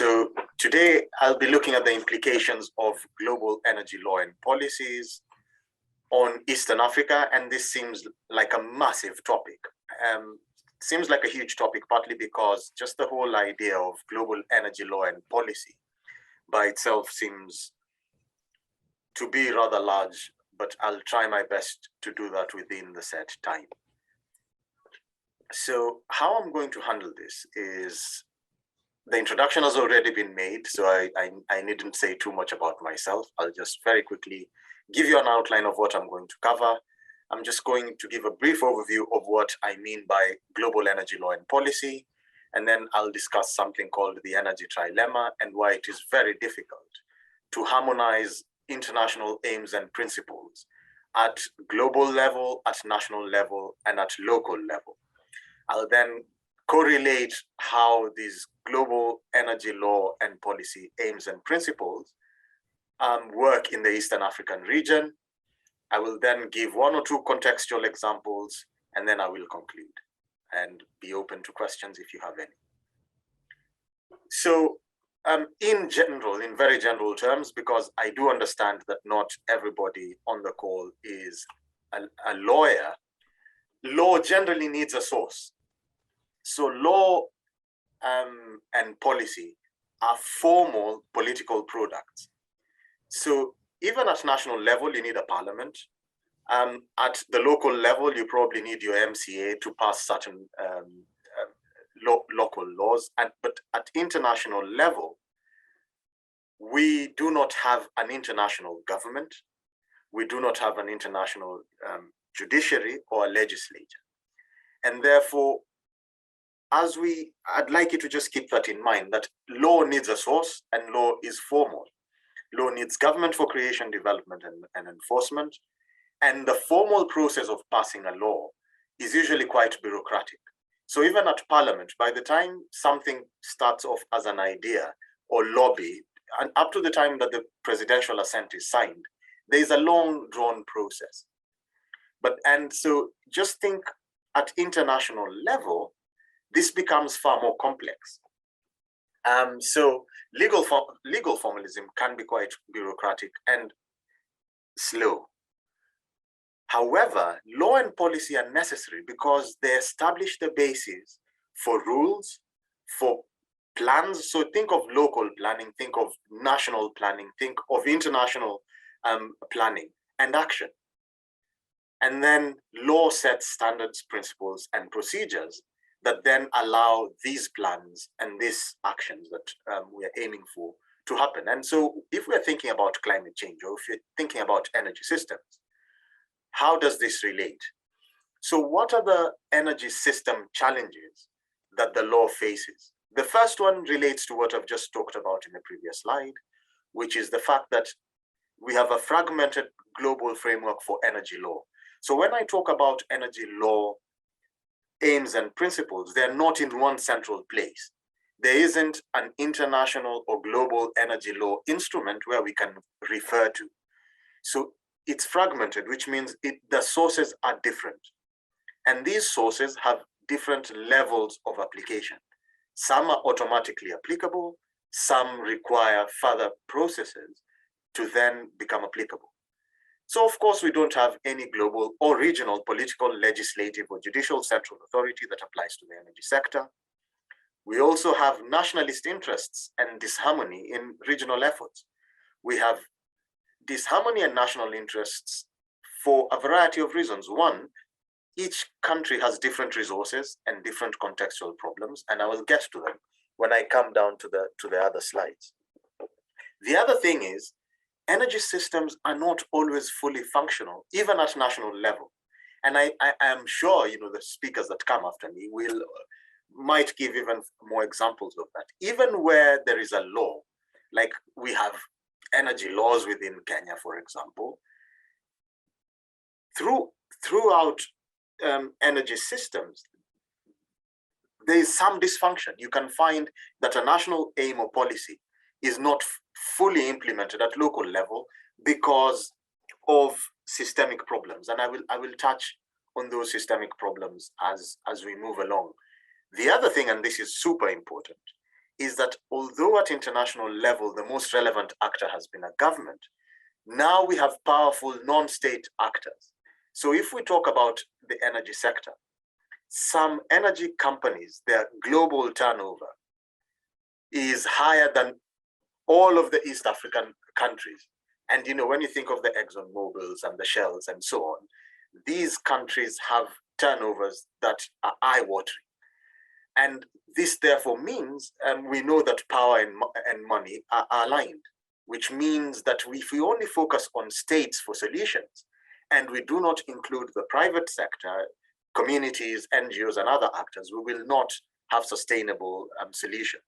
So today I'll be looking at the implications of global energy law and policies on Eastern Africa, and this seems like a massive topic. Seems like a huge topic, partly because just the whole idea of global energy law and policy by itself seems to be rather large, but I'll try my best to do that within the set time. So how I'm going to handle this is, the introduction has already been made, so I needn't say too much about myself. I'll just very quickly give you an outline of what I'm going to cover. I'm just going to give a brief overview of what I mean by global energy law and policy, and then I'll discuss something called the energy trilemma and why it is very difficult to harmonize international aims and principles at global level, at national level, and at local level. I'll then correlate how these global energy law and policy aims and principles work in the Eastern African region. I will then give one or two contextual examples, and then I will conclude and be open to questions if you have any. So in general, in very general terms, because I do understand that not everybody on the call is a lawyer, law generally needs a source. So law and policy are formal political products. So even at national level, you need a parliament. At the local level, you probably need your MCA to pass certain local laws. But at international level, we do not have an international government. We do not have an international judiciary or legislature. And therefore, I'd like you to just keep that in mind, that law needs a source and law is formal. Law needs government for creation, development, and enforcement. And the formal process of passing a law is usually quite bureaucratic. So even at parliament, by the time something starts off as an idea or lobby, and up to the time that the presidential assent is signed, there is a long drawn process. And so just think at international level, this becomes far more complex. So legal formalism can be quite bureaucratic and slow. However, law and policy are necessary because they establish the basis for rules, for plans. So think of local planning, think of national planning, think of international planning and action. And then law sets standards, principles, and procedures that then allow these plans and these actions that we are aiming for to happen. And so if we're thinking about climate change, or if you're thinking about energy systems, how does this relate? So what are the energy system challenges that the law faces? The first one relates to what I've just talked about in the previous slide, which is the fact that we have a fragmented global framework for energy law. So when I talk about energy law aims and principles, they're not in one central place. There isn't an international or global energy law instrument where we can refer to. So it's fragmented, which means the sources are different. And these sources have different levels of application. Some are automatically applicable, some require further processes to then become applicable. So of course, we don't have any global or regional political, legislative, or judicial central authority that applies to the energy sector. We also have nationalist interests and disharmony in regional efforts. We have disharmony and national interests for a variety of reasons. One, each country has different resources and different contextual problems, and I will get to them when I come down to the other slides. The other thing is, energy systems are not always fully functional, even at national level. And I am sure, the speakers that come after me might give even more examples of that. Even where there is a law, like we have energy laws within Kenya, for example, throughout energy systems, there is some dysfunction. You can find that a national aim or policy is not fully implemented at local level because of systemic problems. And I will touch on those systemic problems as we move along. The other thing, and this is super important, is that although at international level, the most relevant actor has been a government, now we have powerful non-state actors. So if we talk about the energy sector, some energy companies, their global turnover is higher than all of the East African countries. And when you think of the Exxon Mobils and the Shells and so on, these countries have turnovers that are eye-watering. And this therefore means, we know that power and money are aligned, which means that if we only focus on states for solutions, and we do not include the private sector, communities, NGOs, and other actors, we will not have sustainable solutions.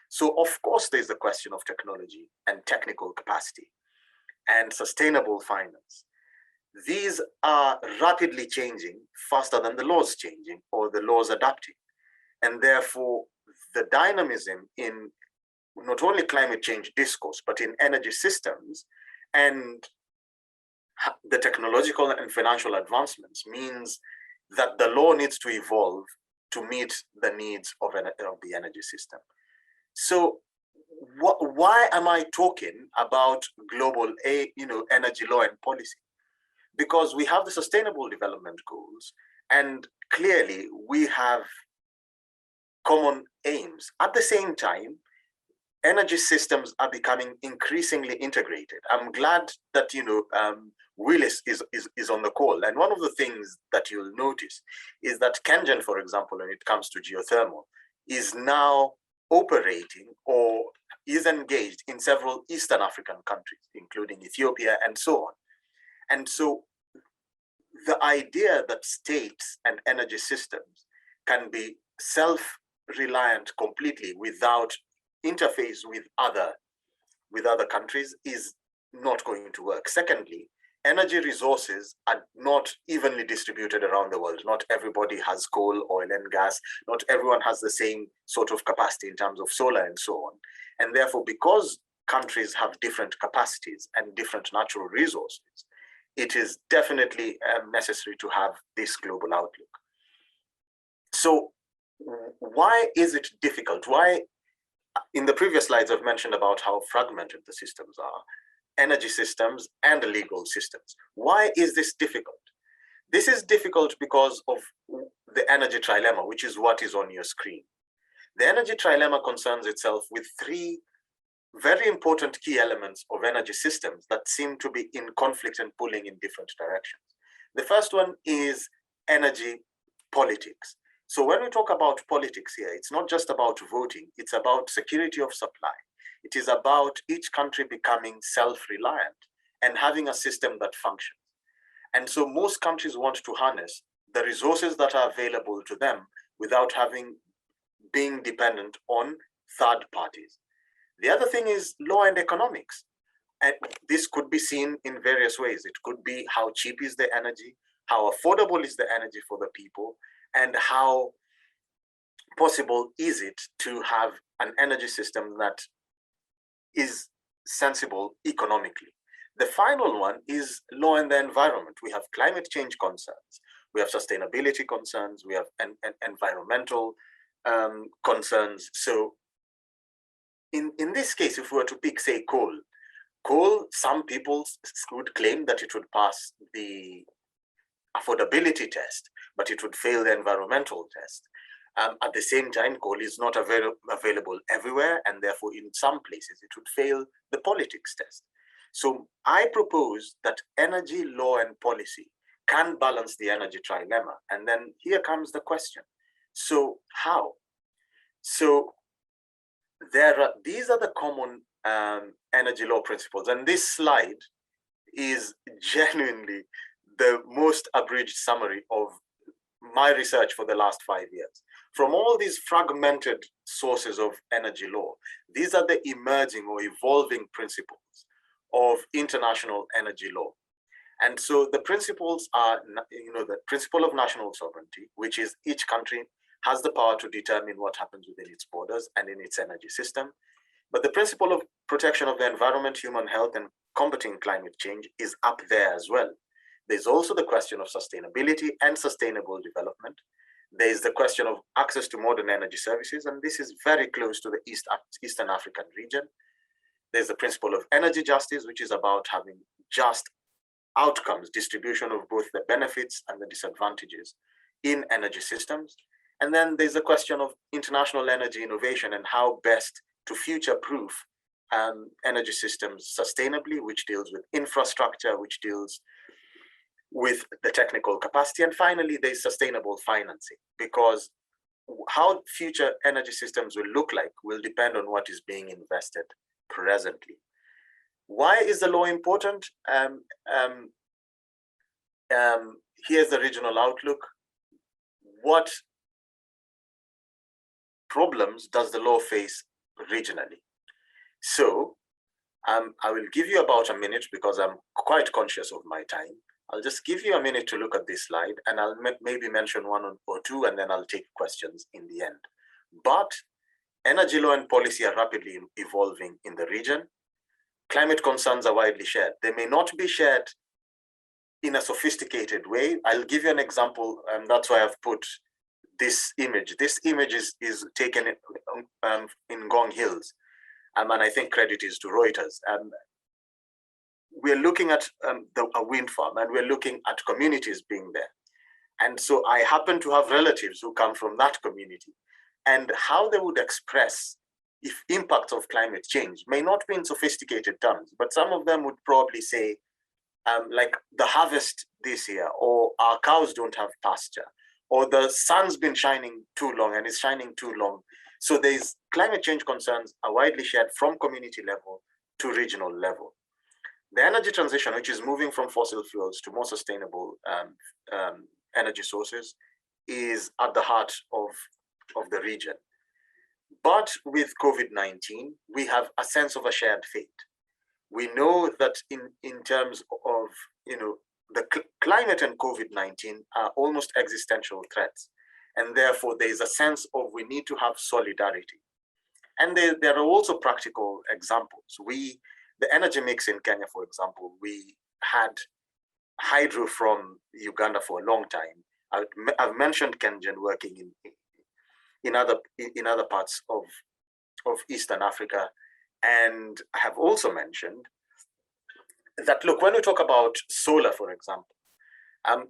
So of course, there's the question of technology and technical capacity and sustainable finance. These are rapidly changing faster than the laws changing or the laws adapting. And therefore, the dynamism in not only climate change discourse, but in energy systems and the technological and financial advancements means that the law needs to evolve to meet the needs of the energy system. So why am I talking about global energy law and policy? Because we have the Sustainable Development Goals, and clearly we have common aims. At the same time, energy systems are becoming increasingly integrated. I'm glad that Willis is on the call, and one of the things that you'll notice is that Kengen, for example, when it comes to geothermal, is now operating or is engaged in several Eastern African countries, including Ethiopia and so on. And so the idea that states and energy systems can be self-reliant completely without interface with other countries is not going to work. Secondly, energy resources are not evenly distributed around the world. Not everybody has coal, oil, and gas. Not everyone has the same sort of capacity in terms of solar and so on. And therefore, because countries have different capacities and different natural resources, it is definitely necessary to have this global outlook. So why is it difficult? Why, in the previous slides, I've mentioned about how fragmented the systems are, energy systems and legal systems. Why is this difficult? This is difficult because of the energy trilemma, which is what is on your screen. The energy trilemma concerns itself with three very important key elements of energy systems that seem to be in conflict and pulling in different directions. The first one is energy politics. So when we talk about politics here, it's not just about voting, it's about security of supply. It is about each country becoming self-reliant and having a system that functions. And so most countries want to harness the resources that are available to them without being dependent on third parties. The other thing is law and economics. And this could be seen in various ways. It could be how cheap is the energy, how affordable is the energy for the people, and how possible is it to have an energy system that is sensible economically. The final one is law and the environment. We have climate change concerns, we have sustainability concerns, we have environmental concerns. So in this case, if we were to pick, say, coal, some people would claim that it would pass the affordability test, but it would fail the environmental test. At the same time, coal is not available everywhere, and therefore in some places it would fail the politics test. So I propose that energy law and policy can balance the energy trilemma. And then here comes the question. So how? So these are the common energy law principles. And this slide is genuinely the most abridged summary of my research for the last 5 years. From all these fragmented sources of energy law, these are the emerging or evolving principles of international energy law. And so the principles are, the principle of national sovereignty, which is each country has the power to determine what happens within its borders and in its energy system. But the principle of protection of the environment, human health, and combating climate change is up there as well. There's also the question of sustainability and sustainable development. There is the question of access to modern energy services, and this is very close to the Eastern African region. There's the principle of energy justice, which is about having just outcomes, distribution of both the benefits and the disadvantages in energy systems. And then there's the question of international energy innovation and how best to future-proof energy systems sustainably, which deals with infrastructure, which deals with the technical capacity. And finally, there's sustainable financing, because how future energy systems will look like will depend on what is being invested presently. Why is the law important? Here's the regional outlook. What problems does the law face regionally? So I will give you about a minute because I'm quite conscious of my time. I'll just give you a minute to look at this slide, and I'll maybe mention one or two, and then I'll take questions in the end. But energy law and policy are rapidly evolving in the region. Climate concerns are widely shared. They may not be shared in a sophisticated way. I'll give you an example, and that's why I've put this image. This image is taken in Ngong Hills, and I think credit is to Reuters. We're looking at a wind farm, and we're looking at communities being there. And so I happen to have relatives who come from that community, and how they would express if impacts of climate change may not be in sophisticated terms, but some of them would probably say, like the harvest this year, or our cows don't have pasture, or the sun's been shining too long and it's shining too long. So there's climate change concerns are widely shared from community level to regional level. The energy transition, which is moving from fossil fuels to more sustainable energy sources, is at the heart of the region. But with COVID-19, we have a sense of a shared fate. We know that in terms of, the climate and COVID-19 are almost existential threats. And therefore, there is a sense of we need to have solidarity. And there are also practical examples. The energy mix in Kenya, for example, we had hydro from Uganda for a long time. I've mentioned Kengen working in other parts of Eastern Africa. And I have also mentioned that, look, when we talk about solar, for example,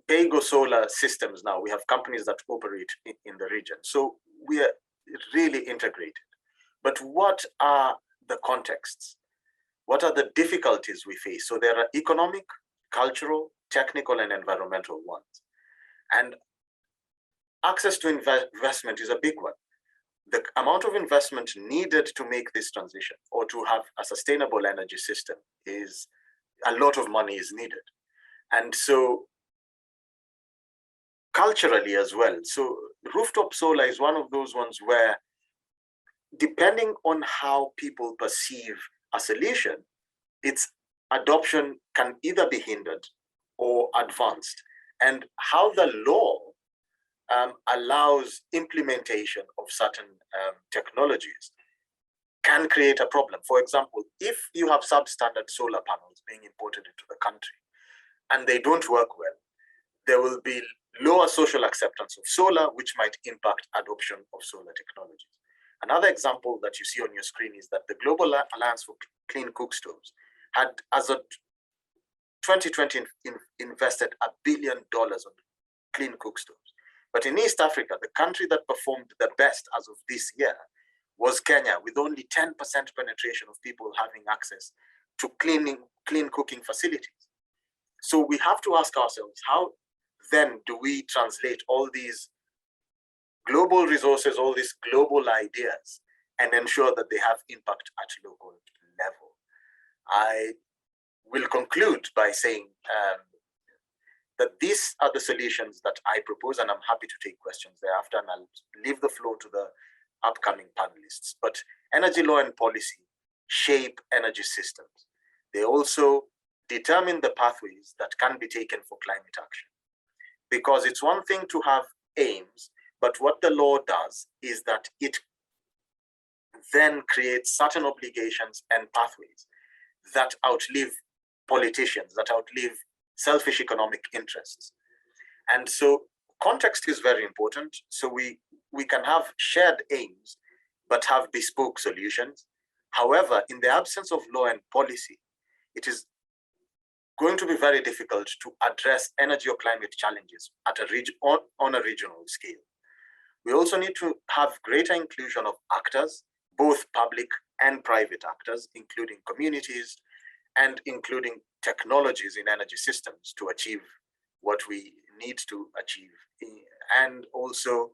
pay-go solar systems now, we have companies that operate in the region. So we are really integrated. But what are the contexts? What are the difficulties we face? So there are economic, cultural, technical, and environmental ones. And access to investment is a big one. The amount of investment needed to make this transition or to have a sustainable energy system is a lot of money is needed. And so culturally as well. So rooftop solar is one of those ones where, depending on how people perceive a solution, its adoption can either be hindered or advanced. And how the law allows implementation of certain technologies can create a problem. For example, if you have substandard solar panels being imported into the country and they don't work well, there will be lower social acceptance of solar, which might impact adoption of solar technologies. Another example that you see on your screen is that the Global Alliance for Clean Cook Stoves had, as of 2020, invested $1 billion on clean cook stoves. But in East Africa, the country that performed the best as of this year was Kenya, with only 10% penetration of people having access to clean cooking facilities. So we have to ask ourselves, how then do we translate all these global resources, all these global ideas, and ensure that they have impact at local level? I will conclude by saying that these are the solutions that I propose, and I'm happy to take questions thereafter, and I'll leave the floor to the upcoming panelists. But energy law and policy shape energy systems. They also determine the pathways that can be taken for climate action. Because it's one thing to have aims, but what the law does is that it then creates certain obligations and pathways that outlive politicians, that outlive selfish economic interests. And so context is very important. So we can have shared aims, but have bespoke solutions. However, in the absence of law and policy, it is going to be very difficult to address energy or climate challenges at a on a regional scale. We also need to have greater inclusion of actors, both public and private actors, including communities and including technologies in energy systems to achieve what we need to achieve. And also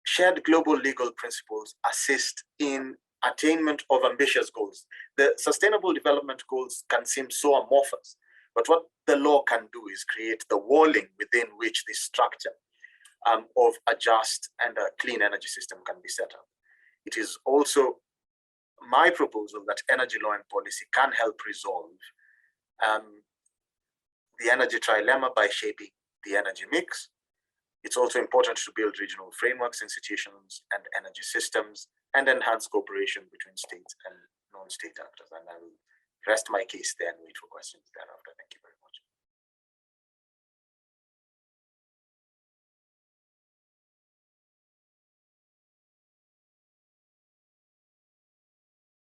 shared global legal principles assist in attainment of ambitious goals. The sustainable development goals can seem so amorphous, but what the law can do is create the walling within which this structure of a just and a clean energy system can be set up. It is also my proposal that energy law and policy can help resolve the energy trilemma by shaping the energy mix. It's also important to build regional frameworks, institutions, and energy systems, and enhance cooperation between states and non-state actors. And I will rest my case there and wait for questions thereafter. Thank you.